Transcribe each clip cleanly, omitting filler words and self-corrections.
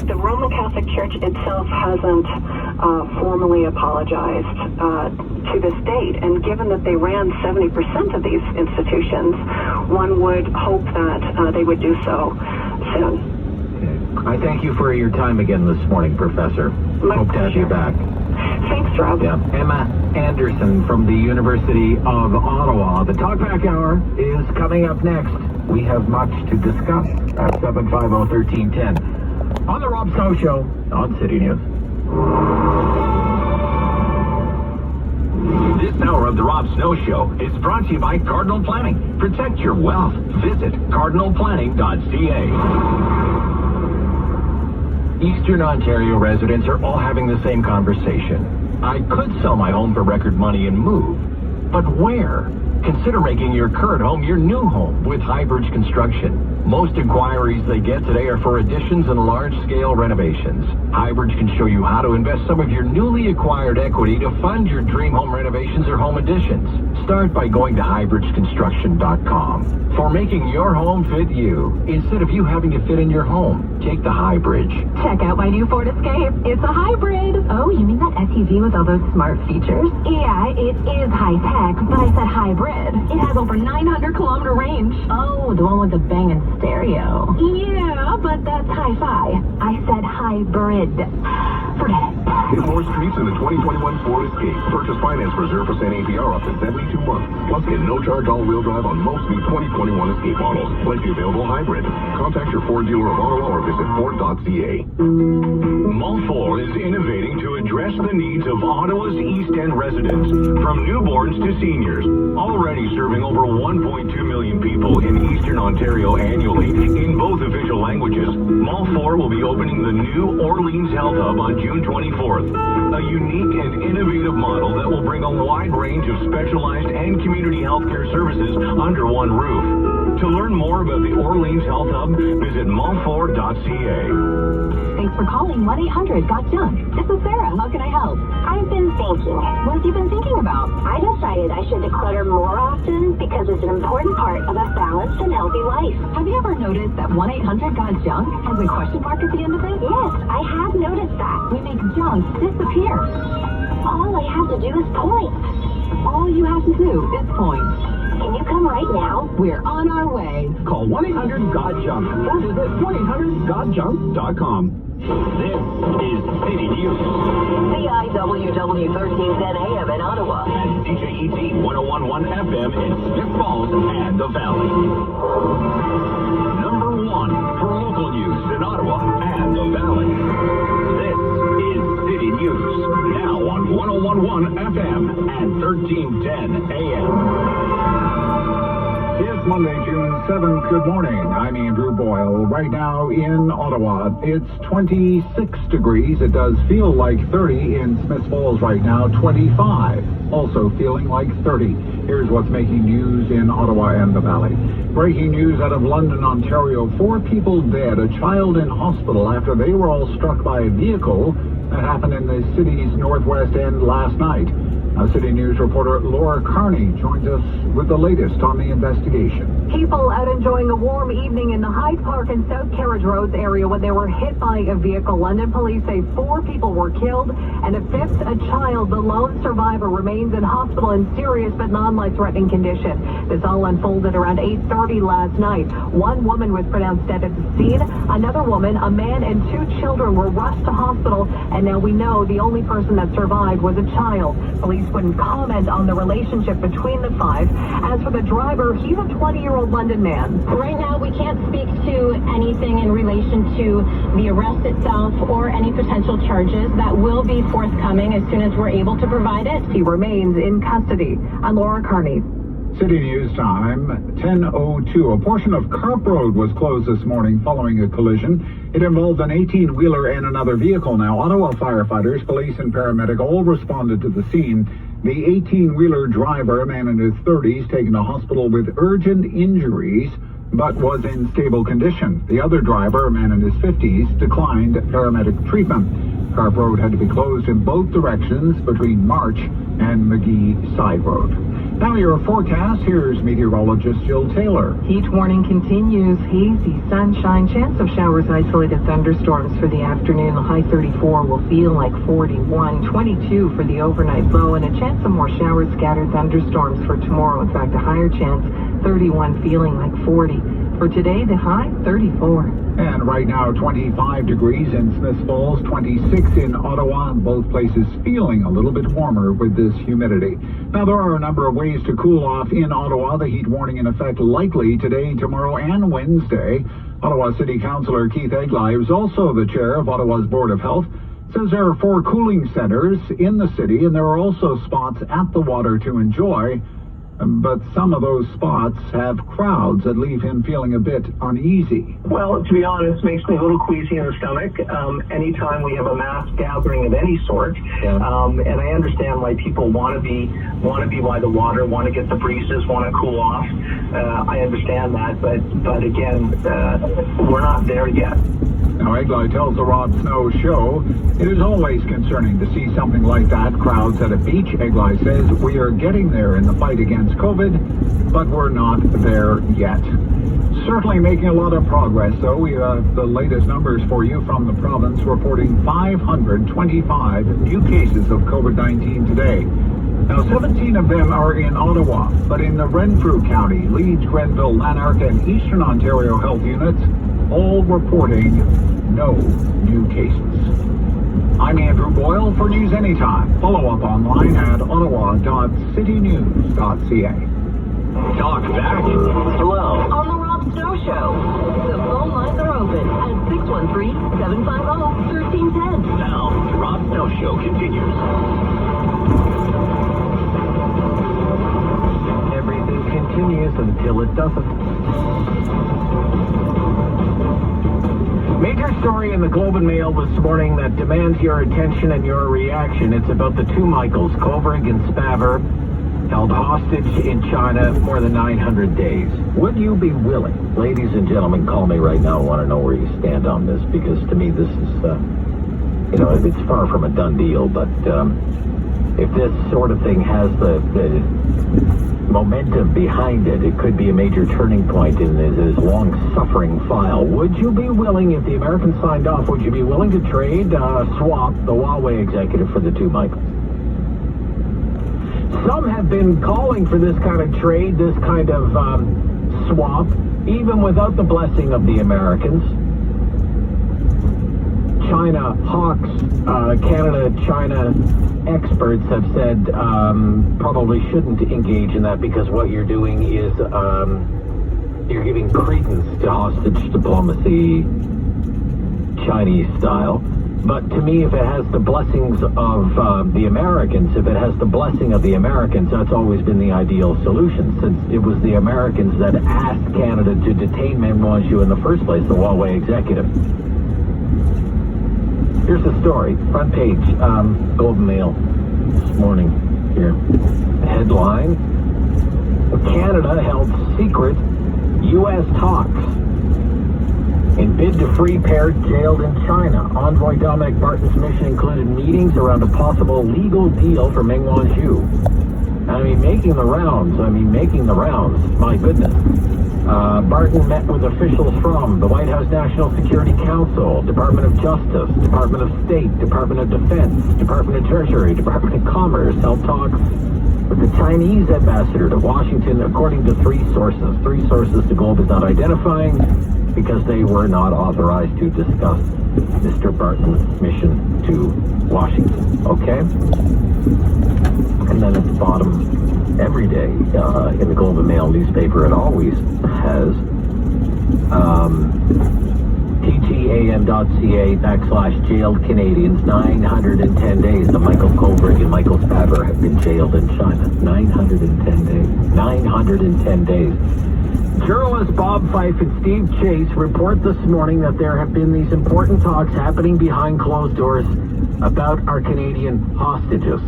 the Roman Catholic Church itself hasn't formally apologized to this date, and given that they ran 70% of these institutions, one would hope that they would do so soon. I thank you for your time again this morning, Professor. Hope to have you back. Thanks, Rob. Yeah. Emma Anderson from the University of Ottawa. The Talkback Hour is coming up next. We have much to discuss at 750-1310 on the Rob Snow Show on City News. This hour of the Rob Snow Show is brought to you by Cardinal Planning. Protect your wealth. Visit cardinalplanning.ca. Eastern Ontario residents are all having the same conversation. I could sell my home for record money and move, but where? Consider making your current home your new home with Highbridge Construction. Most inquiries they get today are for additions and large-scale renovations. Highbridge can show you how to invest some of your newly acquired equity to fund your dream home renovations or home additions. Start by going to highbridgeconstruction.com. For making your home fit you, instead of you having to fit in your home, take the Highbridge. Check out my new Ford Escape. It's a hybrid. Oh, you mean that SUV with all those smart features? Yeah, it is high-tech, but I said hybrid. It has over 900-kilometer range. Oh, the one with the banging stereo. Yeah, but that's hi-fi. I said hybrid. Forget it. Get more streets in the 2021 Ford Escape. Purchase finance for 0% APR up to 72 months. Plus, get no-charge all-wheel drive on most new 2021 Escape models. Plenty available hybrid. Contact your Ford dealer of Ottawa or visit Ford.ca. Mall 4 is innovating to address the needs of Ottawa's East End residents, from newborns to seniors. Already serving over 1.2 million people in Eastern Ontario annually in both official languages, Mall 4 will be opening the new Orleans Health Hub on June 24th. A unique and innovative model that will bring a wide range of specialized and community healthcare services under one roof. To learn more about the Orleans Health Hub, visit mall4.ca. Thanks for calling 1-800-GOT-JUNK. This is Sarah. How can I help? I've been thinking. What have you been thinking about? I decided I should declutter more often because it's an important part of a balanced and healthy life. Have you ever noticed that 1-800-GOT-JUNK has a question mark at the end of it? Yes, I have noticed that. We make junk disappear. All I have to do is point. All you have to do is point. Can you come right now? We're on our way. Call 1-800-GOT-JUNK or visit 1-800-GOT-JUNK.com. This is City News. CIWW 1310 AM in Ottawa. And DJET 1011 FM in Smith Falls and the Valley. Number 1 for local news in Ottawa and the Valley. This is City News. Now on 1011 FM and 1310 AM. It's Monday, June 7th. Good morning. I'm Andrew Boyle. Right now in Ottawa, it's 26 degrees. It does feel like 30 in Smith Falls right now, 25. Also feeling like 30. Here's what's making news in Ottawa and the Valley. Breaking news out of London, Ontario. 4 people dead, a child in hospital after they were all struck by a vehicle that happened in the city's northwest end last night. City News reporter Laura Carney joins us with the latest on the investigation. People out enjoying a warm evening in the Hyde Park and South Carriage Roads area when they were hit by a vehicle. London police say 4 people were killed and a 5th, a child, the lone survivor, remains in hospital in serious but non-life-threatening condition. This all unfolded around 8:30 last night. 1 woman was pronounced dead at the scene. Another woman, a man, and 2 children were rushed to hospital, and now we know the only person that survived was a child. Police wouldn't comment on the relationship between the 5. As for the driver, he's a 20-year-old London man. Right now, we can't speak to anything in relation to the arrest itself or any potential charges. That will be forthcoming as soon as we're able to provide it. He remains in custody. I'm Laura Carney. City News time, 10:02. A portion of Carp Road was closed this morning following a collision. It involved an 18-wheeler and another vehicle. Now, Ottawa firefighters, police, and paramedic all responded to the scene. The 18-wheeler driver, a man in his 30s, taken to hospital with urgent injuries, but was in stable condition. The other driver, a man in his 50s, declined paramedic treatment. Carp Road had to be closed in both directions between March and McGee Side Road. Now your forecast. Here's meteorologist Jill Taylor. Heat warning continues. Hazy sunshine, chance of showers, isolated thunderstorms for the afternoon. The high 34 will feel like 41, 22 for the overnight low, and a chance of more showers, scattered thunderstorms for tomorrow. In fact, a higher chance, 31 feeling like 40. For today, the high, 34. And right now, 25 degrees in Smith Falls, 26 in Ottawa, both places feeling a little bit warmer with this humidity. Now, there are a number of ways to cool off in Ottawa. The heat warning in effect likely today, tomorrow, and Wednesday. Ottawa City Councillor Keith Egli, who's also the chair of Ottawa's Board of Health, says there are 4 cooling centers in the city, and there are also spots at the water to enjoy. But some of those spots have crowds that leave him feeling a bit uneasy. Well, to be honest, makes me a little queasy in the stomach anytime we have a mass gathering of any sort. And I understand why people want to be by the water, want to get the breezes, want to cool off. I understand that, but again, we're not there yet. Now, Egli tells the Rob Snow Show it is always concerning to see something like that, crowds at a beach. Egli says we are getting there in the fight against COVID, but we're not there yet. Certainly making a lot of progress, though. We have the latest numbers for you from the province, reporting 525 new cases of COVID-19 today. Now, 17 of them are in Ottawa, but in the Renfrew County, Leeds, Grenville, Lanark, and Eastern Ontario health units, all reporting no new cases. I'm Andrew Boyle for News Anytime. Follow up online at ottawa.citynews.ca. Talk back. Hello. On the Rob Snow Show. The phone lines are open at 613-750-1310. Now, the Rob Snow Show continues. Everything continues until it doesn't. Major story in the Globe and Mail this morning that demands your attention and your reaction. It's about the 2 Michaels, Kovrig and Spaver, held hostage in China more than 900 days. Would you be willing? Ladies and gentlemen, call me right now. I want to know where you stand on this, because to me this is, it's far from a done deal, but if this sort of thing has the momentum behind it, it could be a major turning point in his long-suffering file. Would you be willing, if the Americans signed off, would you be willing to trade, swap the Huawei executive for the 2 Michaels? Some have been calling for this kind of trade, this kind of swap, even without the blessing of the Americans. China hawks, Canada-China experts have said probably shouldn't engage in that, because what you're doing is you're giving credence to hostage diplomacy, Chinese style. But to me, if it has the blessings of the Americans, if it has the blessing of the Americans, that's always been the ideal solution, since it was the Americans that asked Canada to detain Meng Wanzhou in the first place, the Huawei executive. Here's the story, front page, Globe and Mail this morning here. Headline, Canada held secret U.S. talks in bid to free pairs jailed in China. Envoy Dominic Barton's mission included meetings around a possible legal deal for Meng Wanzhou. Making the rounds, my goodness. Barton met with officials from the White House National Security Council, Department of Justice, Department of State, Department of Defense, Department of Treasury, Department of Commerce, held talks with the Chinese ambassador to Washington, according to 3 sources. 3 sources the Globe is not identifying because they were not authorized to discuss Mr. Barton's mission to Washington. Okay? And then at the bottom, every day in the Globe and Mail newspaper, it always has TTAM.ca/jailed Canadians 910 days. The Michael Kovrig and Michael Spaver have been jailed in China. 910 days. 910 days. Journalists Bob Fife and Steve Chase report this morning that there have been these important talks happening behind closed doors about our Canadian hostages.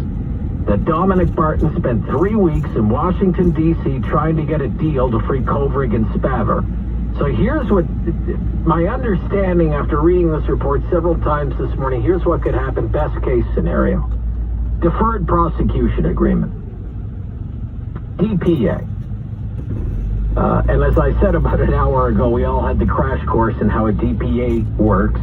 That Dominic Barton spent 3 weeks in Washington, D.C. trying to get a deal to free Kovrig and Spaver. So here's what my understanding after reading this report several times this morning. Here's what could happen, best case scenario. Deferred prosecution agreement. DPA. And as I said about an hour ago, we all had the crash course in how a DPA works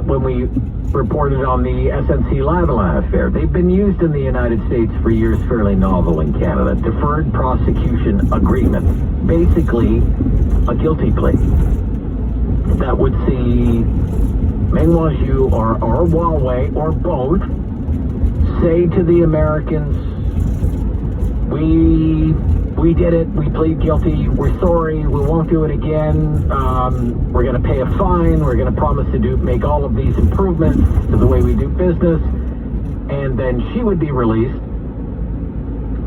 when we reported on the SNC-Lavalin affair. They've been used in the United States for years, fairly novel in Canada. Deferred prosecution agreement. Basically, a guilty plea that would see Meng Wanzhou or Huawei or both say to the Americans, we did it, we plead guilty, we're sorry, we won't do it again, we're going to pay a fine, we're going to promise to make all of these improvements to the way we do business, and then she would be released,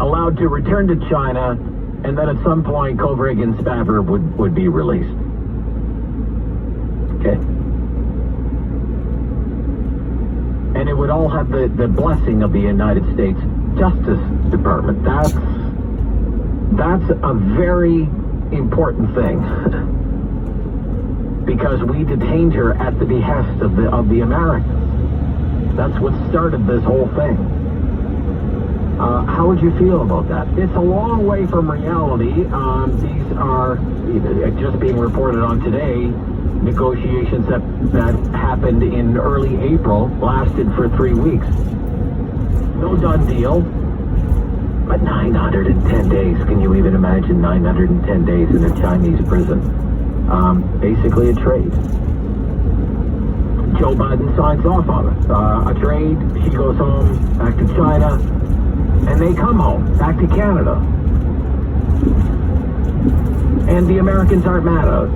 allowed to return to China, and then at some point Kovrig and Spavor would be released. Okay? And it would all have the blessing of the United States Justice Department. That's a very important thing because we detained her at the behest of the Americans. That's what started this whole thing. How would you feel about that? It's a long way from reality. These are just being reported on today. Negotiations that happened in early April lasted for 3 weeks. No done deal. But 910 days, can you even imagine 910 days in a Chinese prison? Basically a trade. Joe Biden signs off on it. A trade, she goes home, back to China, and they come home, back to Canada. And the Americans aren't mad at us.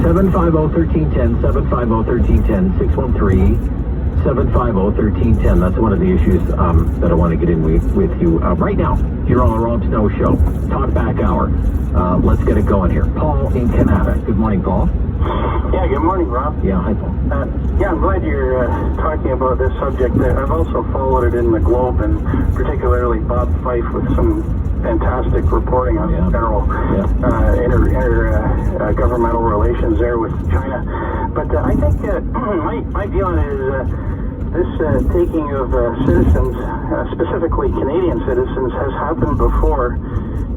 750-1310, 750-1310, 613-750-1310. That's one of the issues that I want to get in with you right now here on the Rob Snow Show. Talk back hour. Let's get it going here. Paul in Canada. Good morning, Paul. Yeah, good morning, Rob. Yeah, hi, Paul. Yeah, I'm glad you're talking about this subject. I've also followed it in the Globe, and particularly Bob Fife with some fantastic reporting on general intergovernmental relations there with China. But I think my view on it is this taking of citizens, specifically Canadian citizens, has happened before.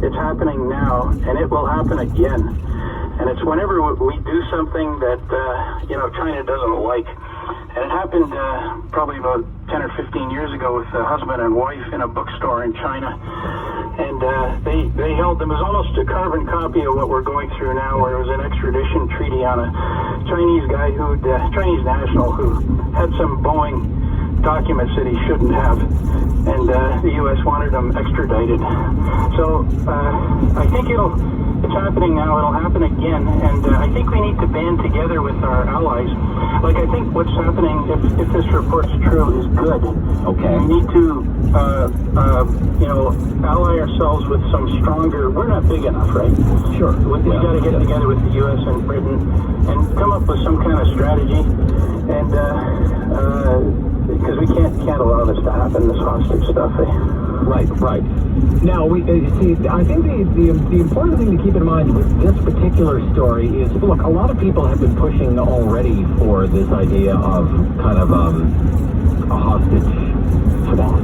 It's happening now, and it will happen again. And it's whenever we do something that, China doesn't like. And it happened probably about 10 or 15 years ago with a husband and wife in a bookstore in China. And they held them as almost a carbon copy of what we're going through now, where it was an extradition treaty on a Chinese guy Chinese national who had some Boeing documents that he shouldn't have. And the U.S. wanted him extradited. So I think it's happening now. It'll happen again. And I think we need to band together with our allies. Like, I think what's happening, if this report's true, is good. Okay. We need to, ally ourselves with some stronger. We're not big enough, right? Sure. We got to get together with the U.S. and Britain and come up with some kind of strategy. And because we can't allow this to happen, this hostage stuff. Right. Now, I think the important thing to keep in mind with this particular story is, look, a lot of people have been pushing already for this idea of kind of a hostage swap,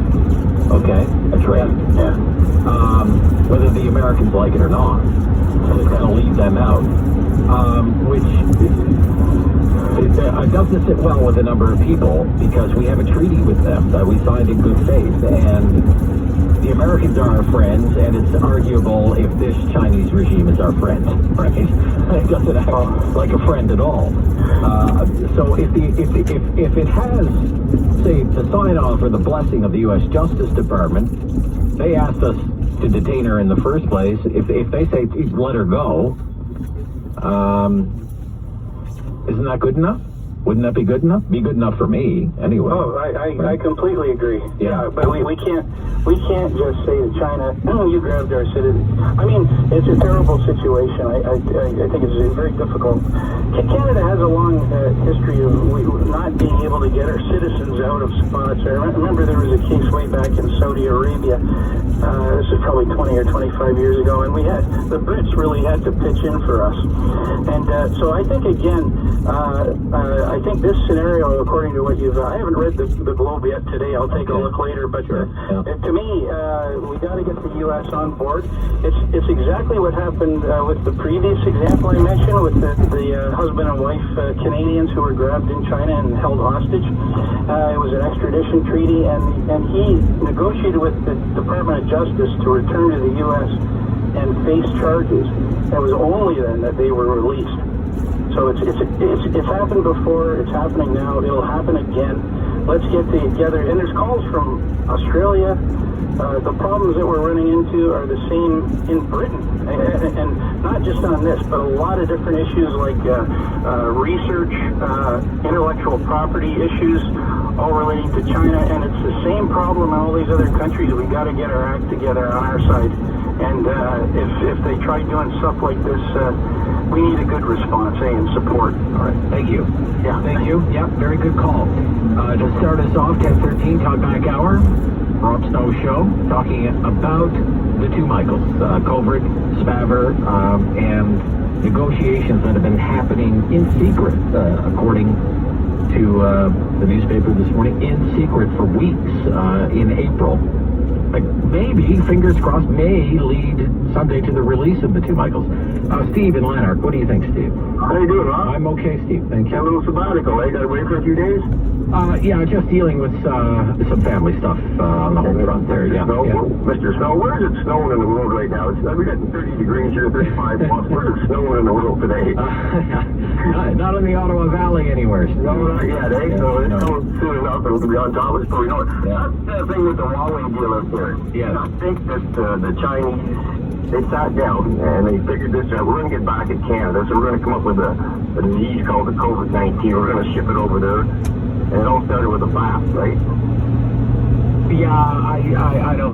okay? A trade. Yeah. Whether the Americans like it or not. So they kind of leave them out, which doesn't sit well with a number of people because we have a treaty with them that we signed in good faith, and the Americans are our friends, and it's arguable if this Chinese regime is our friend, right? It doesn't act like a friend at all. So if it has, say, the sign-off or the blessing of the U.S. Justice Department, they asked us to detain her in the first place. If they say let her go, isn't that good enough? Wouldn't that be good enough? Be good enough for me, anyway. Oh, I completely agree. Yeah. But we can't just say to China, you grabbed our citizens. I mean, it's a terrible situation. I think it's very difficult. Canada has a long history of not being able to get our citizens out of spots. I remember there was a case way back in Saudi Arabia. This is probably 20 or 25 years ago, and the Brits really had to pitch in for us. And so I think, again, I think this scenario, according to what I haven't read the Globe yet today. I'll take a look later. But to me, we got to get the U.S. on board. It's exactly what happened with the previous example I mentioned with the husband and wife Canadians who were grabbed in China and held hostage. It was an extradition treaty, and he negotiated with the Department of Justice to return to the U.S. and face charges. It was only then that they were released. So it's happened before, it's happening now, it'll happen again. Let's get together. And there's calls from Australia. The problems that we're running into are the same in Britain. And not just on this, but a lot of different issues like research, intellectual property issues, all relating to China. And it's the same problem in all these other countries. We got to get our act together on our side. And if they try doing stuff like this, we need a good response and support. All right. Thank you. Yeah. Thank you. Yep. Very good call. To start us off, 10:13 Talkback Hour. Rob Snow Show, talking about the two Michaels, Covert, Spaver, and negotiations that have been happening in secret, according to the newspaper this morning, in secret for weeks in April. Maybe, fingers crossed, may lead Sunday to the release of the two Michaels. Steve in Lanark, what do you think, Steve? How you doing, Rob? I'm okay, Steve. Thank you. Have a little sabbatical, eh? Got to wait for a few days? Yeah, just dealing with some family stuff on the home front there. Yeah. Mr. Snow, where is it snowing in the world right now? We're getting 30 degrees here, 35 plus. Where is it snowing in the world today? Not in the Ottawa Valley anywhere. No, not yet, eh? So it's coming soon enough, and we'll be on top of it. So, that's the thing with the Huawei deal up there. Yes. I think that the Chinese, they sat down and they figured this out. We're going to get back at Canada, so we're going to come up with a disease called the COVID-19. We're going to ship it over there. And it all started with a fast, right? Yeah, I don't